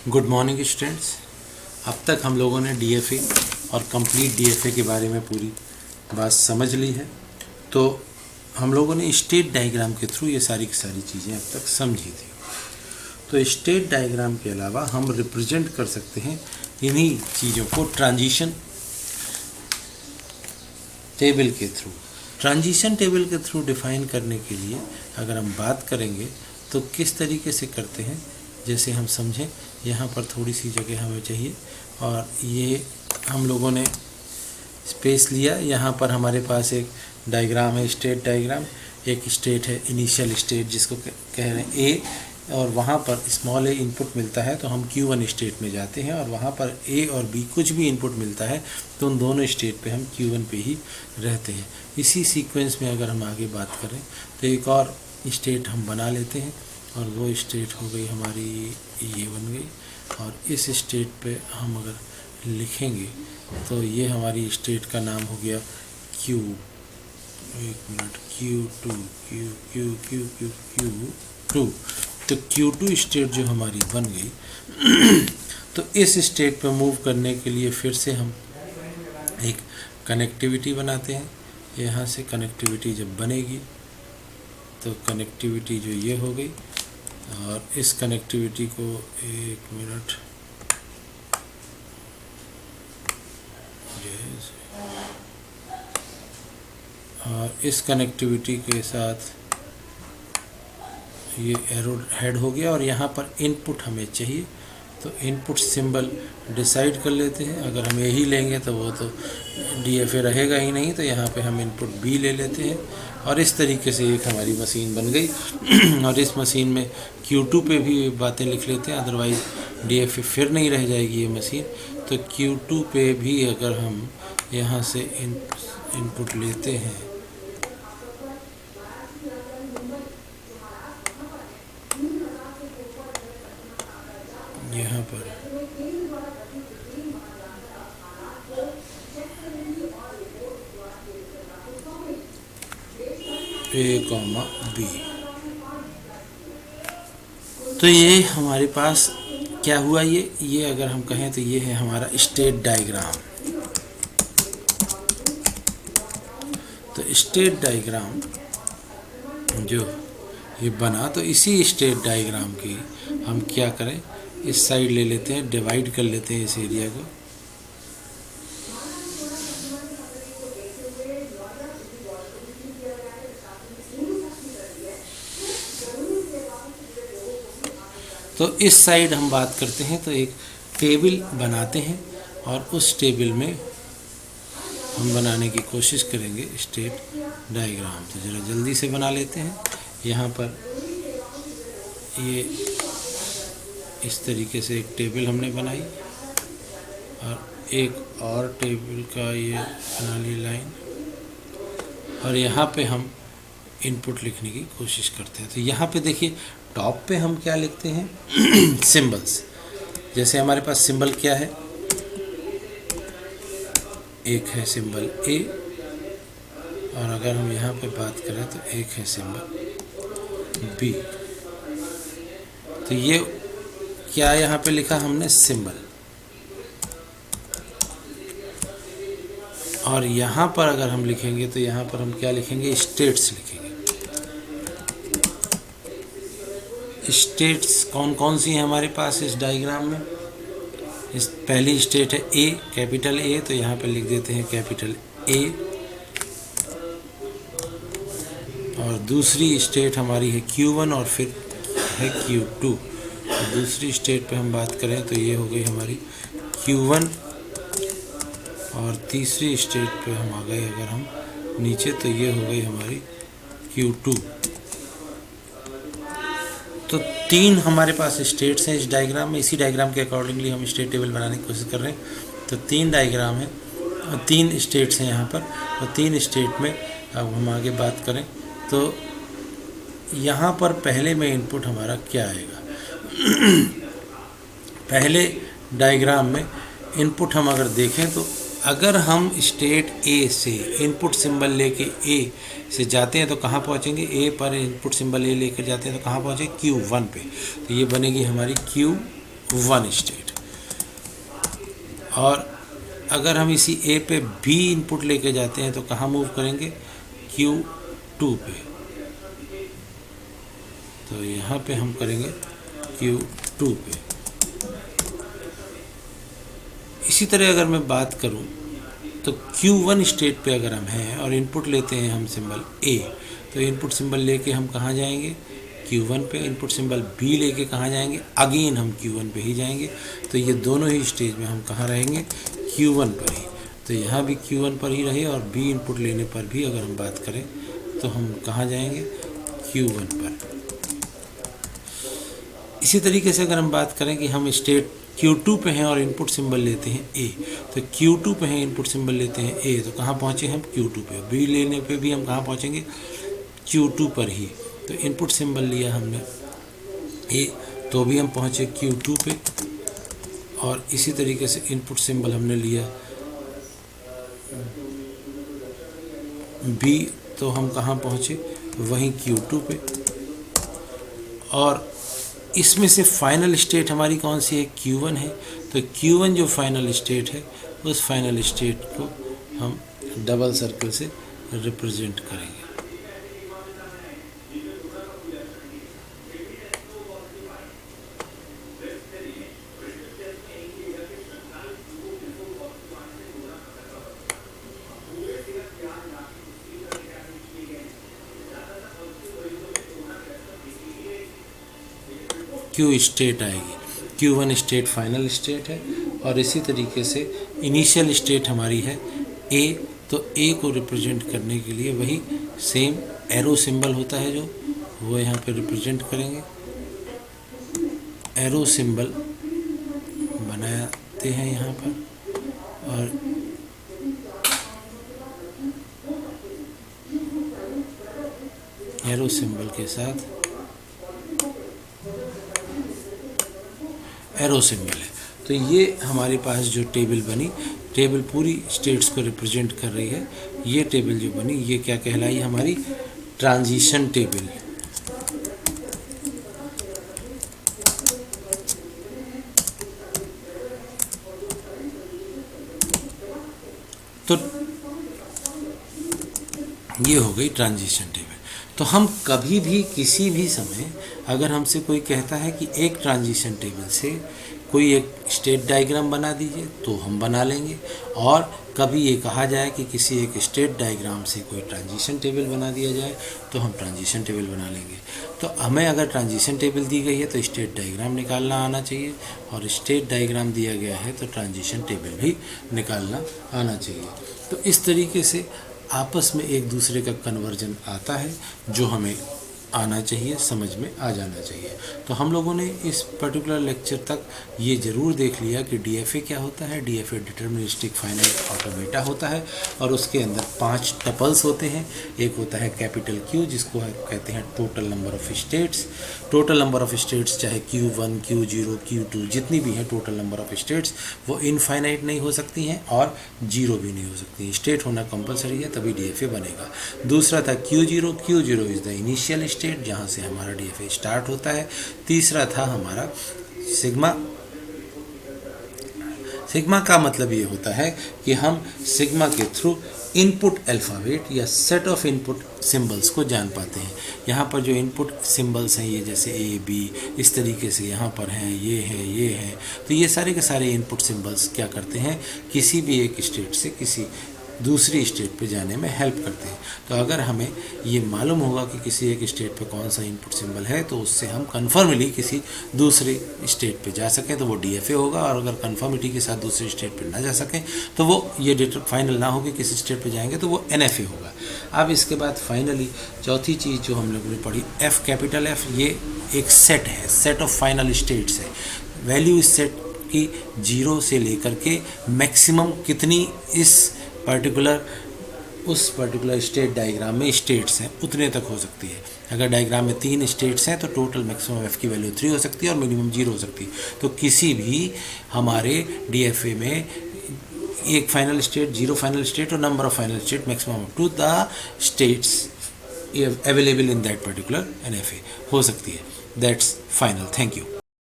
Good morning students. अब तक हम लोगों ने डीएफए और कंप्लीट डीएफए के बारे में पूरी बात समझ ली है। तो हम लोगों ने स्टेट डायग्राम के थ्रू ये सारी की सारी चीज़ें अब तक समझी थी। तो स्टेट डायग्राम के अलावा हम रिप्रेजेंट कर सकते हैं इन्हीं चीज़ों को ट्रांजिशन टेबल के थ्रू। ट्रांजिशन टेबल के थ्रू डिफाइन करने के लिए अगर हम बात करेंगे तो किस तरीके से करते हैं, जैसे हम समझें। यहाँ पर थोड़ी सी जगह हमें चाहिए और ये हम लोगों ने स्पेस लिया। यहाँ पर हमारे पास एक डायग्राम है, स्टेट डायग्राम। एक स्टेट है इनिशियल स्टेट जिसको कह रहे हैं ए, और वहाँ पर स्मॉल ए इनपुट मिलता है तो हम Q1 स्टेट में जाते हैं, और वहाँ पर ए और बी कुछ भी इनपुट मिलता है तो उन दोनों स्टेट पे हम Q1 पे ही रहते हैं। इसी सीक्वेंस में अगर हम आगे बात करें तो एक और स्टेट हम बना लेते हैं, और वो स्टेट हो गई हमारी, ये बन गई। और इस स्टेट पे हम अगर लिखेंगे तो ये हमारी स्टेट का नाम हो गया Q2 तो Q2 स्टेट जो हमारी बन गई तो इस स्टेट पे मूव करने के लिए फिर से हम एक कनेक्टिविटी बनाते हैं। यहाँ से कनेक्टिविटी जब बनेगी तो कनेक्टिविटी जो ये हो गई, और इस कनेक्टिविटी को एक मिनट, और इस कनेक्टिविटी के साथ ये एरो हेड हो गया। और यहाँ पर इनपुट हमें चाहिए तो इनपुट सिंबल डिसाइड कर लेते हैं। अगर हम यही लेंगे तो वो तो डीएफए रहेगा ही नहीं, तो यहाँ पे हम इनपुट बी ले लेते हैं, और इस तरीके से एक हमारी मशीन बन गई। और इस मशीन में Q2 पे भी बातें लिख लेते हैं, अदरवाइज़ डीएफए फिर नहीं रह जाएगी ये मशीन। तो Q2 पे भी अगर हम यहाँ से इनपुट लेते हैं, यहाँ पर A, B, तो ये हमारे पास क्या हुआ, ये अगर हम कहें तो ये है हमारा स्टेट डायग्राम। तो स्टेट डायग्राम जो ये बना, तो इसी स्टेट डायग्राम की हम क्या करें, इस साइड ले लेते हैं, डिवाइड कर लेते हैं इस एरिया को। तो इस साइड हम बात करते हैं तो एक टेबल बनाते हैं, और उस टेबल में हम बनाने की कोशिश करेंगे स्टेट डायग्राम। तो ज़रा जल्दी से बना लेते हैं। यहाँ पर ये इस तरीके से एक टेबल हमने बनाई, और एक और टेबल का ये बना ली लाइन, और यहाँ पे हम इनपुट लिखने की कोशिश करते हैं। तो यहाँ पे देखिए टॉप पे हम क्या लिखते हैं सिंबल्स। जैसे हमारे पास सिंबल क्या है, एक है सिंबल ए, और अगर हम यहाँ पे बात करें तो एक है सिंबल बी। तो ये क्या यहाँ पे लिखा हमने, सिंबल। और यहाँ पर अगर हम लिखेंगे तो यहाँ पर हम क्या लिखेंगे, स्टेट्स लिखेंगे। स्टेट्स कौन कौन सी हैं हमारे पास इस डायग्राम में। इस पहली स्टेट है ए, कैपिटल ए, तो यहाँ पे लिख देते हैं कैपिटल ए। और दूसरी स्टेट हमारी है Q1, और फिर है Q2। तो दूसरी स्टेट पे हम बात करें तो ये हो गई हमारी Q1, और तीसरी स्टेट पे हम आ गए अगर हम नीचे तो ये हो गई हमारी Q2। तो तीन हमारे पास स्टेट्स हैं इस डायग्राम में। इसी डायग्राम के अकॉर्डिंगली हम स्टेट टेबल बनाने की कोशिश कर रहे हैं। तो तीन डायग्राम है और तीन स्टेट्स हैं यहाँ पर, और तीन स्टेट में अब हम आगे बात करें तो यहाँ पर पहले में इनपुट हमारा क्या आएगा। पहले डायग्राम में इनपुट हम अगर देखें तो अगर हम स्टेट ए से इनपुट सिंबल लेके ए से जाते हैं तो कहाँ पहुँचेंगे, ए पर इनपुट सिंबल ए लेकर जाते हैं तो कहाँ पहुँचे, Q1 पे। तो ये बनेगी हमारी 1 स्टेट। और अगर हम इसी ए पे बी इनपुट लेके जाते हैं तो कहाँ मूव करेंगे, Q2 पे। तो यहाँ पे हम करेंगे Q2 पे। इसी तरह अगर मैं बात करूँ तो Q1 स्टेट पे अगर हम हैं और इनपुट लेते हैं हम सिंबल A, तो इनपुट सिंबल लेके हम कहाँ जाएंगे, Q1 पे। इनपुट सिंबल B लेके कहाँ जाएंगे, अगेन हम Q1 पे ही जाएंगे। तो ये दोनों ही स्टेज में हम कहाँ रहेंगे, Q1 पर ही। तो यहाँ भी Q1 पर ही रहे और B इनपुट लेने पर भी अगर हम बात करें तो हम कहाँ जाएंगे, Q1 पर। इसी तरीके से अगर हम बात करें कि हम स्टेट Q2 पे हैं और इनपुट सिंबल लेते हैं A, तो Q2 पे हैं, इनपुट सिंबल लेते हैं A, तो कहाँ पहुँचे हम, Q2 पे। B लेने पे भी हम कहाँ पहुँचेंगे, Q2 पर ही। तो इनपुट सिंबल लिया हमने A, तो भी हम पहुँचे Q2 पे। और इसी तरीके से इनपुट सिंबल हमने लिया B, तो हम कहाँ पहुँचे, वहीं Q2 पे। और इसमें से फाइनल स्टेट हमारी कौन सी है, Q1 है। तो Q1 जो फाइनल स्टेट है, उस फाइनल स्टेट को हम डबल सर्कल से रिप्रेजेंट करेंगे। Q स्टेट आएगी, Q1 स्टेट फाइनल स्टेट है। और इसी तरीके से इनिशियल स्टेट हमारी है A, तो A को रिप्रेजेंट करने के लिए वही सेम एरो सिंबल होता है जो वो यहाँ पे रिप्रेजेंट करेंगे। एरो सिंबल बनाते हैं यहाँ पर, और एरो सिंबल के साथ एरो सिंबल है। तो ये हमारे पास जो टेबल बनी, टेबल पूरी स्टेट्स को रिप्रेजेंट कर रही है। ये टेबल जो बनी ये क्या कहलाई, हमारी ट्रांजिशन टेबल। तो ये हो गई ट्रांजिशन टेबल। तो हम कभी भी किसी भी समय अगर हमसे कोई कहता है कि एक ट्रांजिशन टेबल से कोई एक स्टेट डायग्राम बना दीजिए, तो हम बना लेंगे। और कभी ये कहा जाए कि किसी एक स्टेट डायग्राम से कोई ट्रांजिशन टेबल बना दिया जाए, तो हम ट्रांजिशन टेबल बना लेंगे। तो हमें अगर ट्रांजिशन टेबल दी गई है तो स्टेट डायग्राम निकालना आना चाहिए, और स्टेट डायग्राम दिया गया है तो ट्रांजिशन टेबल भी निकालना आना चाहिए। तो इस तरीके से आपस में एक दूसरे का कन्वर्जन आता है जो हमें आना चाहिए, समझ में आ जाना चाहिए। तो हम लोगों ने इस पर्टिकुलर लेक्चर तक ये ज़रूर देख लिया कि DFA क्या होता है। DFA डिटर्मिनिस्टिक फाइनाइट ऑटोमेटा होता है, और उसके अंदर 5 टपल्स होते हैं। एक होता है कैपिटल Q, जिसको कहते हैं total number of states. Total number of states चाहे Q1, Q0, Q2 जितनी भी हैं टोटल नंबर ऑफ स्टेट्स, वो इनफाइनाइट नहीं हो सकती हैं और 0 भी नहीं हो सकती। स्टेट होना कंपलसरी है, तभी DFA बनेगा। दूसरा था Q0। Q0 is the initial state, जहाँ से हमारा DFA स्टार्ट होता है। तीसरा था हमारा सिग्मा। सिग्मा का मतलब ये होता है कि हम सिग्मा के थ्रू इनपुट अल्फ़ाबेट या सेट ऑफ इनपुट सिंबल्स को जान पाते हैं। यहाँ पर जो इनपुट सिंबल्स हैं ये जैसे A, B इस तरीके से यहाँ पर हैं, ये है, तो ये सारे के सारे इनपुट सिंबल्स क्या करते हैं, किसी भी एक स्टेट से किसी दूसरी स्टेट पे जाने में हेल्प करते हैं। तो अगर हमें ये मालूम होगा कि किसी एक स्टेट पे कौन सा इनपुट सिंबल है, तो उससे हम कन्फर्मली किसी दूसरे स्टेट पे जा सकें तो वो DFA होगा, और अगर कन्फर्मिटी के साथ दूसरे स्टेट पे ना जा सकें तो वो ये डेटा फाइनल ना हो कि किसी स्टेट पे जाएंगे तो वो NFA होगा। अब इसके बाद फाइनली चौथी चीज़ जो हम लोगों ने पढ़ी, F, कैपिटल F, ये एक सेट है, सेट ऑफ फाइनल स्टेट्स है। वैल्यू इस सेट की 0 से लेकर के मैक्सिमम कितनी इस उस पर्टिकुलर स्टेट डायग्राम में स्टेट्स हैं उतने तक हो सकती है। अगर डायग्राम में 3 स्टेट्स हैं तो टोटल मैक्सिमम F की वैल्यू 3 हो सकती है और मिनिमम 0 हो सकती है। तो किसी भी हमारे DFA में एक फाइनल स्टेट, 0 फाइनल स्टेट और number of final state maximum up to the states available in that particular NFA हो सकती है। That's final. Thank you.